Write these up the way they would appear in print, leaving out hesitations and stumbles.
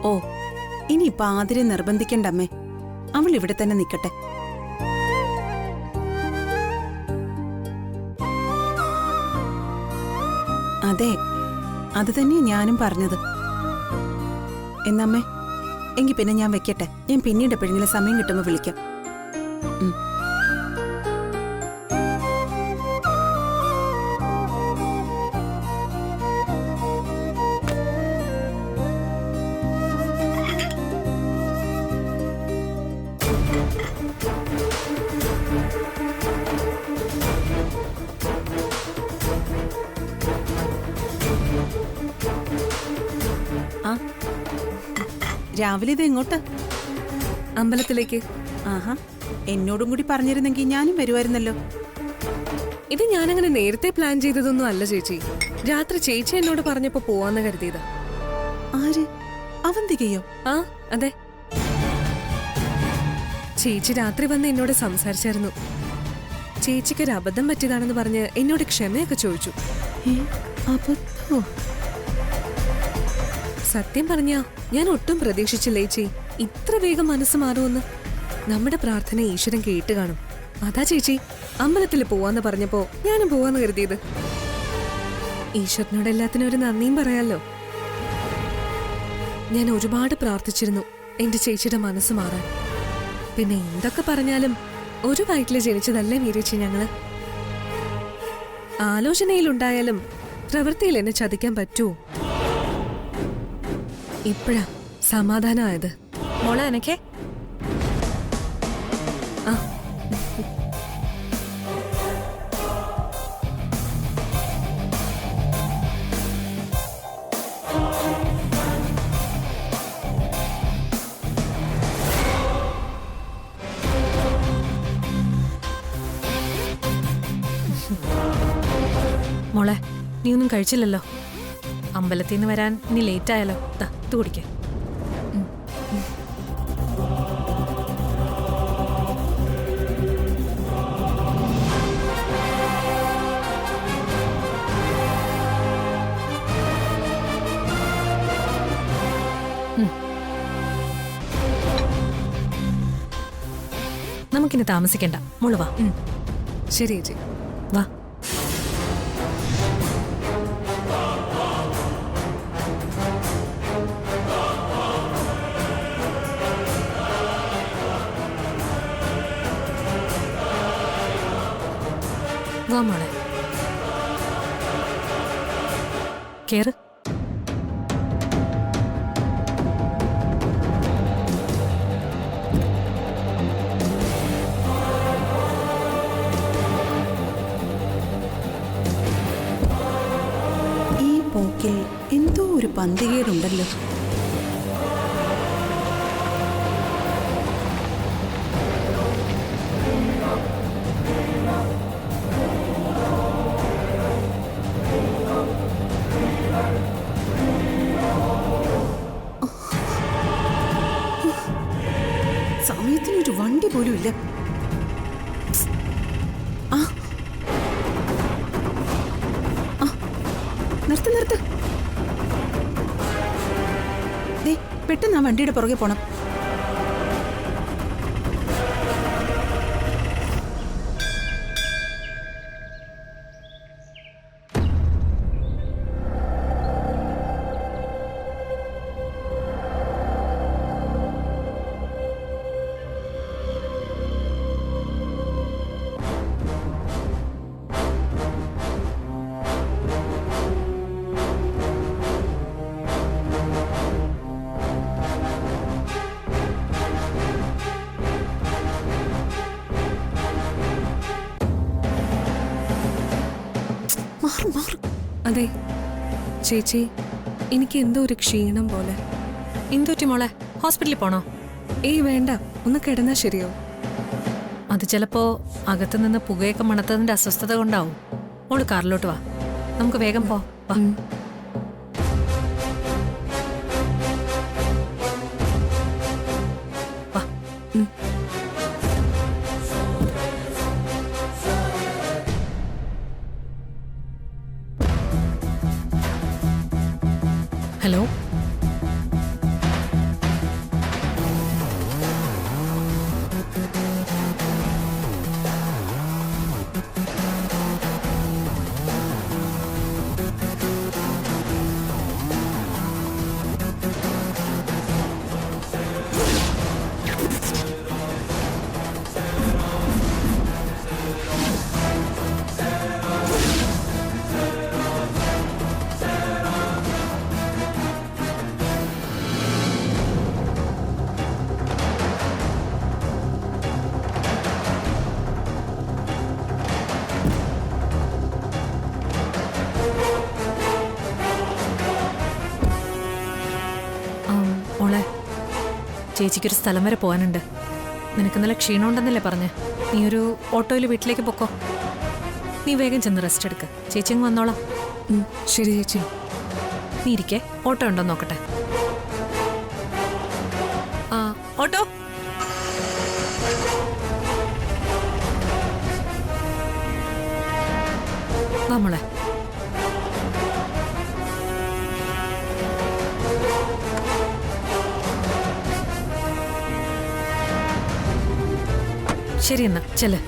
ഓ, ഇനിയിപ്പൊ ആതിരെ നിർബന്ധിക്കണ്ടമ്മേ. അവൾ ഇവിടെ തന്നെ നിക്കട്ടെ. അതെ, അത് തന്നെയാ ഞാനും പറഞ്ഞത്. എന്നമ്മേ, എങ്കി പിന്നെ ഞാൻ വെക്കട്ടെ. ഞാൻ പിന്നീട് എപ്പോഴെങ്കിലും സമയം കിട്ടുമ്പോ വിളിക്കാം. രാവിലെ ഇത് എങ്ങോട്ട്? അമ്പലത്തിലേക്ക്. ആഹാ, എന്നോടും കൂടി പറഞ്ഞിരുന്നെങ്കിൽ ഞാനും വരുമായിരുന്നല്ലോ. ഇത് ഞാനങ്ങനെ നേരത്തെ പ്ലാൻ ചെയ്തതൊന്നും അല്ല ചേച്ചി. രാത്രി ചേച്ചി എന്നോട് പറഞ്ഞപ്പോ പോവാന്ന് കരുതിയതാ. ആര്? അവന്തികയോ? ആ, അതെ. ചേച്ചി രാത്രി വന്ന് എന്നോട് സംസാരിച്ചായിരുന്നു. ചേച്ചിക്കൊരു അബദ്ധം പറ്റിയതാണെന്ന് പറഞ്ഞ് എന്നോട് ക്ഷമയൊക്കെ ചോദിച്ചു. അബദ്ധോ? സത്യം പറഞ്ഞാ ഞാൻ ഒട്ടും പ്രതീക്ഷിച്ചില്ല ചേച്ചി ഇത്ര വേഗം മനസ്സ് മാറുമെന്ന്. നമ്മുടെ പ്രാർത്ഥന ഈശ്വരൻ കേട്ട് കാണും. അതാ ചേച്ചി അമ്പലത്തിൽ പോവാന്ന് പറഞ്ഞപ്പോ ഞാനും പോവാന്ന് കരുതിയത്. ഈശ്വരനോട് എല്ലാത്തിനും ഒരു നന്ദിയും പറയാലോ. ഞാൻ ഒരുപാട് പ്രാർത്ഥിച്ചിരുന്നു എന്റെ ചേച്ചിയുടെ മനസ്സ് മാറാൻ. പിന്നെ എന്തൊക്കെ പറഞ്ഞാലും ഒരു വയറ്റില് ജനിച്ചതല്ലേ മീരേച്ചി ഞങ്ങള്. ആലോചനയിലുണ്ടായാലും പ്രവൃത്തിയിൽ എന്നെ ചതിക്കാൻ പറ്റുമോ? ഇപ്പഴാ സമാധാനമായത്. മോളെ എനിക്ക് മോളെ നീ ഒന്നും കഴിച്ചില്ലല്ലോ. അമ്പലത്തിൽ നിന്ന് വരാൻ ഇനി ലേറ്റ് ആയാലോ. ഇത് കുടിക്കേ. നമുക്കിനി താമസിക്കണ്ട, മോള് വാ. ശരി ചേച്ചി, വാ. വാ മോളെ, കേറ്. ഈ പോക്കിൽ എന്തോ ഒരു പന്തികേടുണ്ടല്ലോ. സമയത്തിനൊരു വണ്ടി പോലും ഇല്ല. നിർത്ത് നിർത്ത്. പെട്ടെന്ന് ആ വണ്ടിയുടെ പുറകെ പോണം. അതെ ചേച്ചി, എനിക്ക് എന്തോ ഒരു ക്ഷീണം പോലെ. എന്തുറ്റി മോളെ, ഹോസ്പിറ്റലിൽ പോണോ? ഏയ് വേണ്ട, ഒന്ന് കിടന്നാ ശരിയോ? അത് ചിലപ്പോ അകത്തുനിന്ന് പുകയൊക്കെ മണത്തതിന്റെ അസ്വസ്ഥത കൊണ്ടാവും. മോള് കാറിലോട്ട് വാ, നമുക്ക് വേഗം പോ. വാ. ഹലോ, മോളെ, ചേച്ചിക്കൊരു സ്ഥലം വരെ പോകാനുണ്ട്. നിനക്ക് നല്ല ക്ഷീണമുണ്ടെന്നല്ലേ പറഞ്ഞേ? നീ ഒരു ഓട്ടോയിൽ വീട്ടിലേക്ക് പൊക്കോ. നീ വേഗം ചെന്ന് റെസ്റ്റ് എടുക്ക്. ചേച്ചി അങ്ങ് വന്നോളാം. ശരി ചേച്ചി. നീ ഇരിക്കേ, ഓട്ടോ ഉണ്ടോ നോക്കട്ടെ. ആ, ഓട്ടോ. വാ മോളെ. ശരി എന്നാ ചെല്.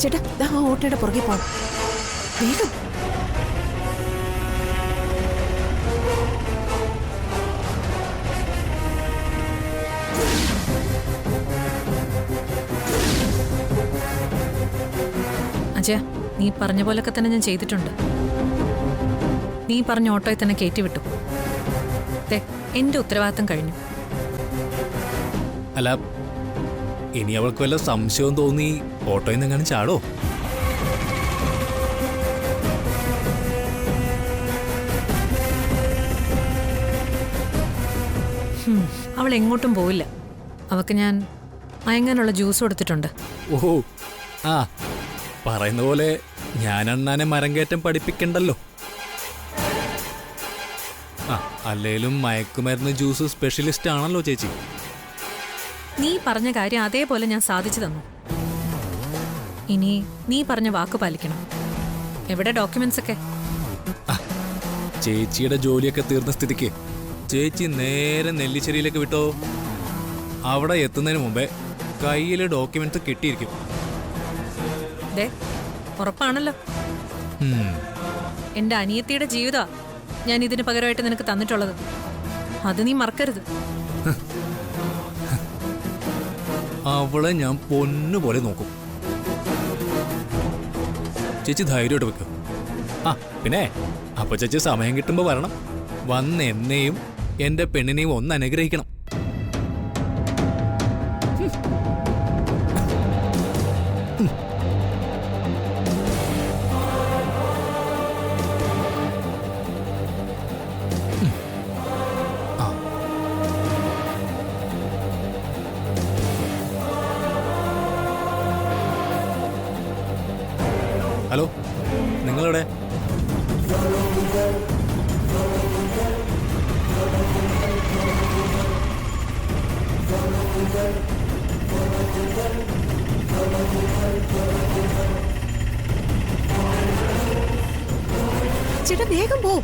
ചേട്ടാ, ദാ ആ ഓട്ടോയുടെ പുറകെ പോ. വേഗം. അജയ, നീ പറഞ്ഞ പോലൊക്കെ തന്നെ ഞാൻ ചെയ്തിട്ടുണ്ട്. നീ പറഞ്ഞ ഓട്ടോയിൽ തന്നെ കയറ്റിവിട്ടു. എന്റെ ഉത്തരവാദിത്തം കഴിഞ്ഞു. അല്ല, ഇനി അവൾക്ക് വല്ല സംശയവും തോന്നി ഓട്ടോയിൽ നിന്ന് എങ്ങനെ ചാടോ? അവൾ എങ്ങോട്ടും പോയില്ല. അവക്ക് ഞാൻ മയങ്ങാനുള്ള ജ്യൂസ് കൊടുത്തിട്ടുണ്ട്. ഓഹോ, ആ പറയുന്ന പോലെ ഞാൻ അണ്ണാനെ മരം കയറ്റം പഠിപ്പിക്കണ്ടല്ലോ. ആ, അല്ലേലും മയക്കുമരുന്ന് ജ്യൂസ് സ്പെഷ്യലിസ്റ്റ് ആണല്ലോ ചേച്ചി. നീ പറഞ്ഞ കാര്യം അതേപോലെ ഞാൻ സാധിച്ചു തന്നു. ഇനി നീ പറഞ്ഞ വാക്ക് പാലിക്കണം. എവിടെ ഡോക്യുമെന്റ്സ് ഒക്കെ? ചേച്ചിയുടെ ജോലിയൊക്കെ തീർന്ന സ്ഥിതിക്ക് ചേച്ചി നേരെ നെല്ലിശ്ശേരിയിലേക്ക് വിട്ടോ. അവിടെ എത്തുന്നതിന് മുമ്പേ കയ്യിൽ ഡോക്യുമെന്റ്സ് കിട്ടിയിരിക്കും. ഉറപ്പാണല്ലോ. എന്റെ അനിയത്തിയുടെ ജീവിതമാ ഞാൻ ഇതിന് പകരമായിട്ട് നിനക്ക് തന്നിട്ടുള്ളത്. അത് നീ മറക്കരുത്. അവളെ ഞാൻ പൊന്നുപോലെ നോക്കും. ചേച്ചി ധൈര്യമായിട്ട് വെക്കും. ആ പിന്നെ അപ്പൊ ചേച്ചി സമയം കിട്ടുമ്പോ വരണം. വന്ന് എന്നെയും എന്റെ പെണ്ണിനെയും ഒന്ന് അനുഗ്രഹിക്കണം. ഹലോ, നിങ്ങളെവിടെ? ചേട്ടാ, വേഗം പോ.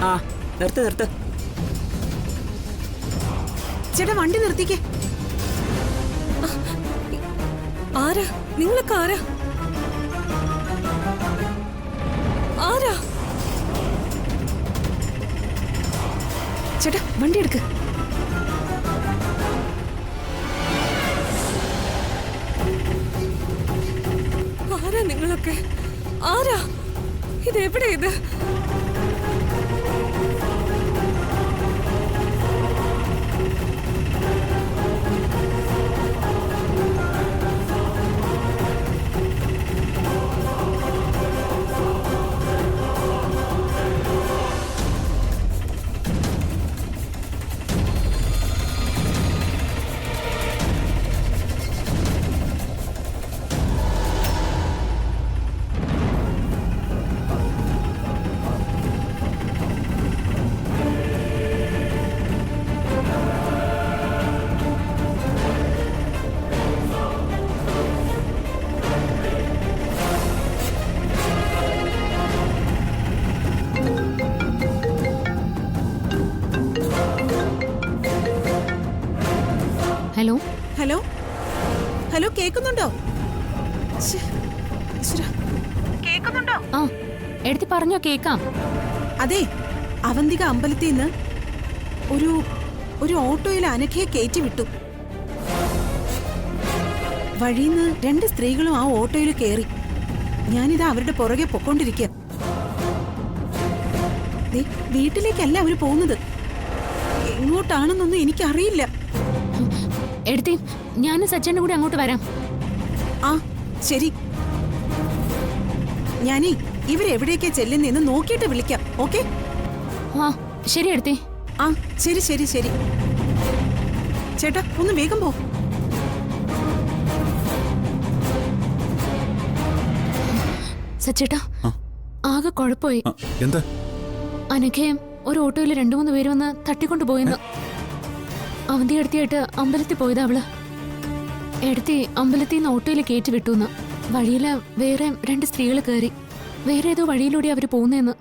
ആ, നിർത്ത് നിർത്ത്. ചേട്ടാ, വണ്ടി നിർത്തിക്കേ. ആരാ നിങ്ങളൊക്കെ? ആരാ ആരാ? ചേട്ടാ, വണ്ടി എടുക്ക്. ആരാ നിങ്ങളൊക്കെ? ആരാ? ഇതെവിടെ ഇത്? ഹലോ ഹലോ ഹലോ, കേൾക്കുന്നുണ്ടോ? കേൾക്കുന്നുണ്ടോ? ആ, എടുത്ത് പറഞ്ഞോ, കേക്കാം. അതെ, അവന്തിക അമ്പലത്തിൽ നിന്ന് ഒരു ഓട്ടോയിൽ അനഘയെ കയറ്റി വിട്ടു. വഴിന്ന് 2 സ്ത്രീകളും ആ ഓട്ടോയിൽ കയറി. ഞാനിതാ അവരുടെ പുറകെ പൊക്കോണ്ടിരിക്കുക. ദേ, വീട്ടിലേക്കല്ല അവര് പോകുന്നത്. എങ്ങോട്ടാണെന്നൊന്നും എനിക്കറിയില്ല. എടുത്തി ഞാനും സച്ചേന്റെ കൂടെ അങ്ങോട്ട് വരാം. ആ ശരി, ഞാനേ ഇവരെവിടേക്കാ ചെല്ലുന്നതെന്ന് നോക്കിയിട്ട് വിളിക്കാം. ഓക്കെ? ആ ശരി എടുത്തി. ആ ശരി ശരി ശരി. ചേട്ടാ ഒന്ന് വേഗം പോ. സച്ചേട്ടാ ആകെ കുഴപ്പമായി. എന്താ? അനഘയും ഒരു ഓട്ടോയിൽ 2-3 പേര് വന്ന് തട്ടിക്കൊണ്ടുപോയെന്ന്. അവന്തി എടുത്തിയായിട്ട് അമ്പലത്തിൽ പോയതാ അവള്. എടുത്തി അമ്പലത്തിൽ നിന്ന് ഓട്ടോയിൽ കയറ്റി വിട്ടുന്ന്. വഴിയില് വേറെ 2 സ്ത്രീകൾ കയറി. വേറെ ഏതോ വഴിയിലൂടെ അവര് പോകുന്നേന്ന്.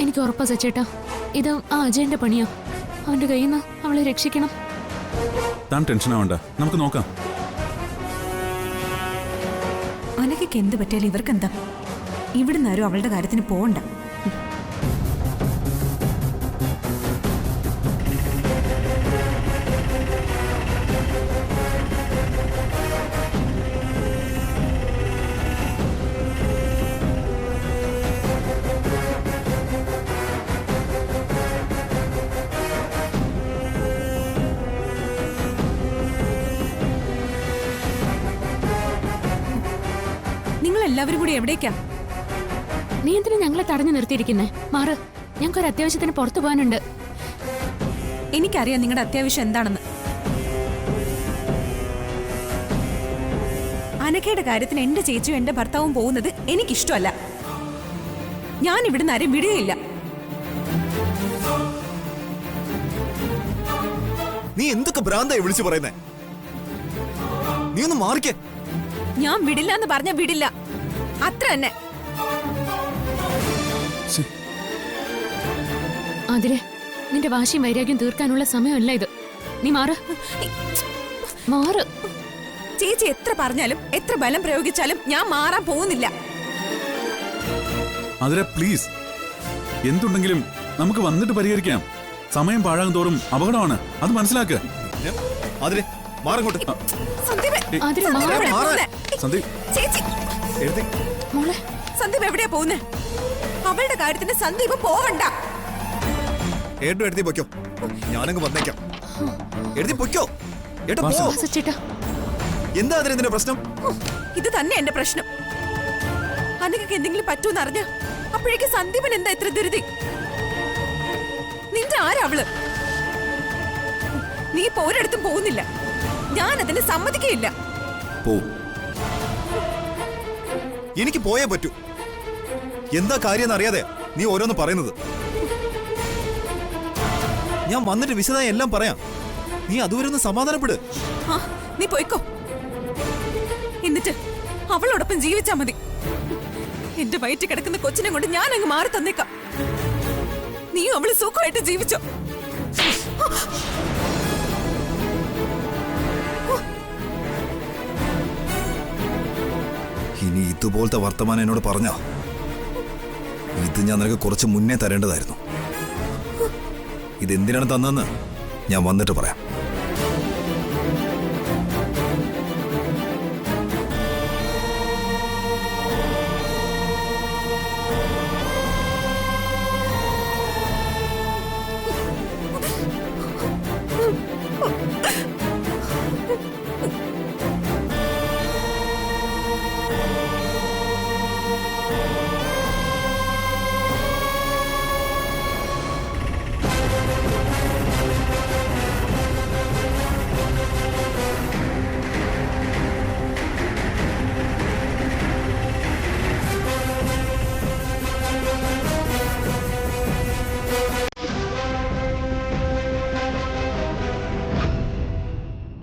എനിക്ക് ഉറപ്പാ സച്ചേട്ടാ, ഇത് ആ അജയന്റെ പണിയാ. അവന്റെ കയ്യിൽ നിന്ന് അവളെ രക്ഷിക്കണം. താൻ ടെൻഷൻ ആവണ്ട, നമുക്ക് നോക്കാം. അനഘയ്ക്ക് എന്ത് പറ്റിയാലും ഇവർക്കെന്താ? ഇവിടുന്ന് ആരും അവളുടെ കാര്യത്തിന് പോകണ്ട. നിങ്ങൾ എല്ലാവരും കൂടി എവിടേക്കാ? നീ എന്തിനാ ഞങ്ങളെ തടഞ്ഞു നിർത്തിയിരിക്കുന്നേ? മാറ്, ഞങ്ങൾക്കൊരു അത്യാവശ്യത്തിന് പുറത്തു പോകാനുണ്ട്. എനിക്കറിയാം നിങ്ങളുടെ അത്യാവശ്യം എന്താണെന്ന്. അനഘയുടെ കാര്യത്തിന് എന്റെ ചേച്ചിയും എന്റെ ഭർത്താവും പോകുന്നത് എനിക്കിഷ്ടമല്ല. ഞാൻ ഇവിടുന്ന് ആരും വിടുകയില്ല. നീ എന്തൊക്കെ ഭ്രാന്തായി വിളിച്ചു പറയുന്നേ? നീ ഒന്ന് മാറിക്കേ. ഞാൻ വിടില്ല എന്ന് പറഞ്ഞ വിടില്ല, അത്ര തന്നെ. അതിരെ, നിന്റെ വാശിയും വൈരാഗ്യം തീർക്കാനുള്ള സമയമല്ല ഇത്. നീ മാറ്, മാറ്. ചേച്ചി എത്ര പറഞ്ഞാലും എത്ര ബലം പ്രയോഗിച്ചാലും ഞാൻ മാറാൻ പോകുന്നില്ല. അതിരെ പ്ലീസ്, എന്തുണ്ടെങ്കിലും നമുക്ക് വന്നിട്ട് പരിഹരിക്കാം. സമയം പാഴാകും തോറും അപകടമാണ്, അത് മനസ്സിലാക്കുക. അതിരെ മാറങ്ങോട്ട്. സന്ദീപ്, അതിരെ സന്ദീപ് മാറ്. എവിടെയാ പോകുന്നെ? സന്ദീപ്, ചേച്ചി, എഴുതി. മോളെ, സന്ദീപ് എവിടെയാ പോകുന്നേ? അവളുടെ കാര്യത്തിന് സന്ദീപ് പോവണ്ട. ഏട്ടു എഴുതി പൊയ്ക്കോ, ഞാനങ്ങ് വന്നേക്കാം. എഴുതി പൊയ്ക്കോ. ഏട്ടാ പോ. സച്ചേട്ടാ, എന്താ അതിനെന്തിനാ പ്രശ്നം? ഇത് തന്നെ എന്റെ പ്രശ്നം. അനഘയ്ക്ക് എന്തെങ്കിലും പറ്റൂന്ന് അറിഞ്ഞ അപ്പോഴേക്ക് സന്ദീപൻ എന്താ ഇത്ര ധൃതി? നിന്റെ ആരാ അവള്? നീ ഇപ്പൊ ഒരിടത്തും പോകുന്നില്ല. ഞാൻ അതിന് സമ്മതിക്കയില്ല. പോ. എനിക്ക് പോയേ പറ്റൂ. എന്താ കാര്യം അറിയാതെ നീ ഓരോന്ന് പറയുന്നത്. ഞാൻ വന്നിട്ട് വിശദമായി എല്ലാം പറയാം. നീ അതുവരെ ഒന്ന് സമാധാനപ്പെട്. ആ, നീ പോയിക്കോ. എന്നിട്ട് അവളോടൊപ്പം ജീവിച്ചാ മതി. എന്റെ വയറ്റിൽ കിടക്കുന്ന കൊച്ചിനെ കൊണ്ട് ഞാൻ അങ്ങ് മാറി തന്നേക്കാം. നീയും അവള് സുഖമായിട്ട് ജീവിച്ചോ. ഇനി ഇതുപോലത്തെ വർത്തമാനം എന്നോട് പറഞ്ഞ ഇത് ഞാൻ നിനക്ക് കുറച്ച് മുന്നേ തരേണ്ടതായിരുന്നു. ഇതെന്തിനാണ് തന്നെന്ന് ഞാൻ വന്നിട്ട് പറയാം.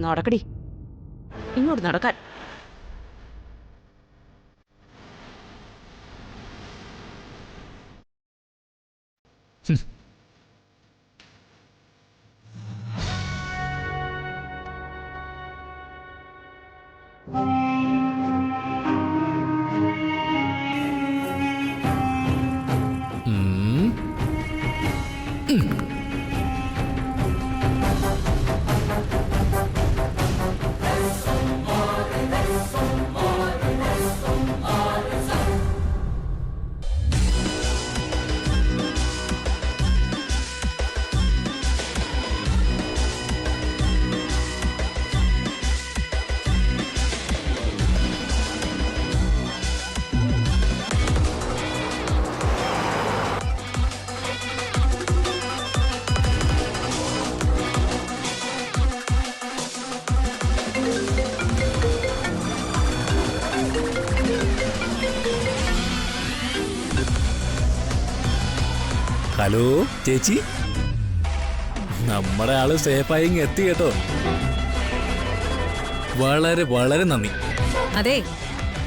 നടക്കടി, ഇങ്ങോട്ട് നടക്കാൻ. ഹലോ ചേച്ചി, നമ്മുടെ ആള് സേഫായി ഇങ്ങ് എത്തി കേട്ടോ. വളരെ വളരെ നന്ദി. അതെ,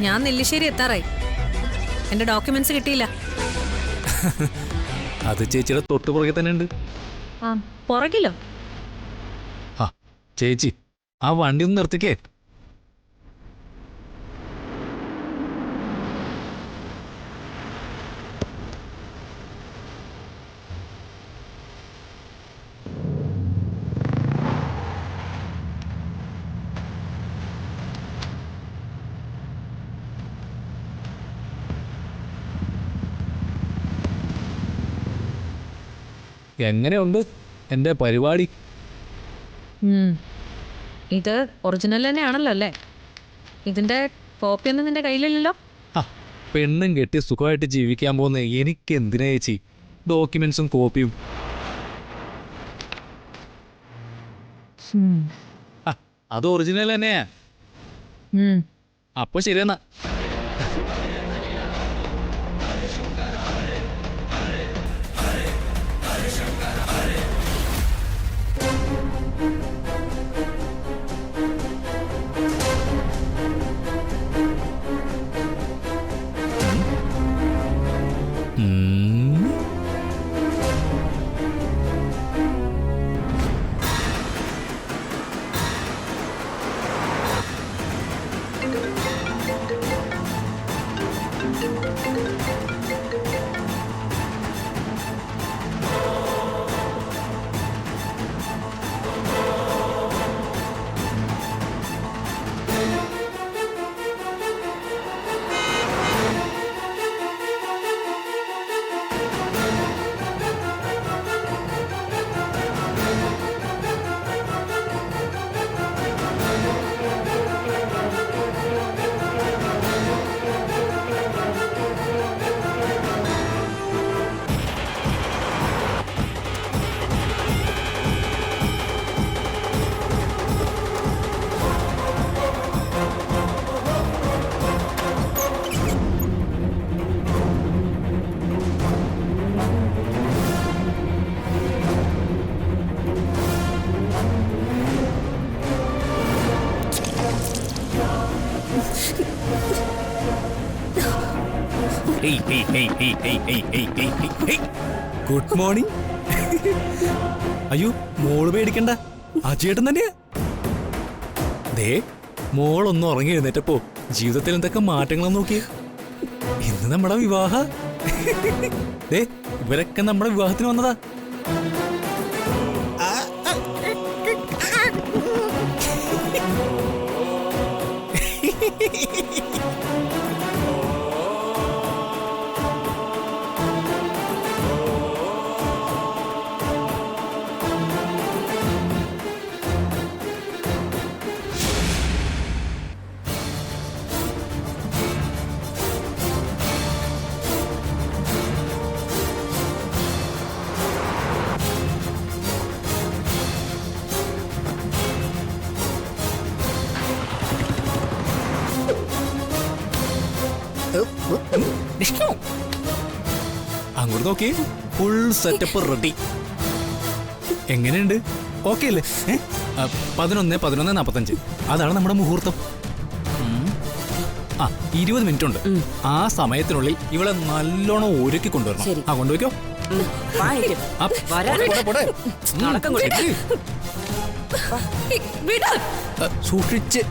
ഞാൻ നെല്ലിശ്ശേരി എത്താറായി. എന്റെ ഡോക്യുമെന്റ്സ് കിട്ടിയില്ല. അത് ചേച്ചിയുടെ തൊട്ടു പുറകെ തന്നെ ഉണ്ട്. ആ, പുറകിലോ? ആ ചേച്ചി, ആ വണ്ടി ഒന്ന് നിർത്തിക്കേ. എങ്ങനെയുണ്ട് എൻ്റെ പരിപാടി? ഇത് ഒറിജിനൽ തന്നെയാണല്ലോ അല്ലേ? ഇതിന്റെ കോപ്പിയൊന്നും നിന്റെ കയ്യിലില്ലല്ലോ? ആ, പെണ്ണും കെട്ടി സുഖമായിട്ട് ജീവിക്കാൻ പോകുന്ന എനിക്ക് എന്തിനാ ചേച്ചി ഡോക്യുമെന്റ്സും കോപ്പിയും? അത് ഒറിജിനൽ തന്നെയാ. അപ്പൊ ശരിയെന്നാ. Good morning. അയ്യോ, മോള് പേടിക്കണ്ട, അജയേട്ടൻ തന്നെയാ. ദേ, മോളൊന്നും ഉറങ്ങി എഴുന്നേറ്റപ്പോ ജീവിതത്തിൽ എന്തൊക്കെ മാറ്റങ്ങളെന്ന് നോക്കിയേ. ഇന്ന് നമ്മുടെ വിവാഹ. ദേ, ഇവരൊക്കെ നമ്മുടെ വിവാഹത്തിന് വന്നതാ. അങ്ങോട്ട് നോക്കി, ഫുൾ സെറ്റപ്പ് റെഡി. എങ്ങനെയുണ്ട്? ഓക്കെ അല്ലേ? 11:45 അതാണ് നമ്മുടെ മുഹൂർത്തം. ആ, 20 മിനിറ്റ് ഉണ്ട്. ആ സമയത്തിനുള്ളിൽ ഇവളെ നല്ലോണം ഒരുക്കി കൊണ്ടുവരണം. ആ, കൊണ്ടുപോയിക്കോ. സൂക്ഷിച്ച്.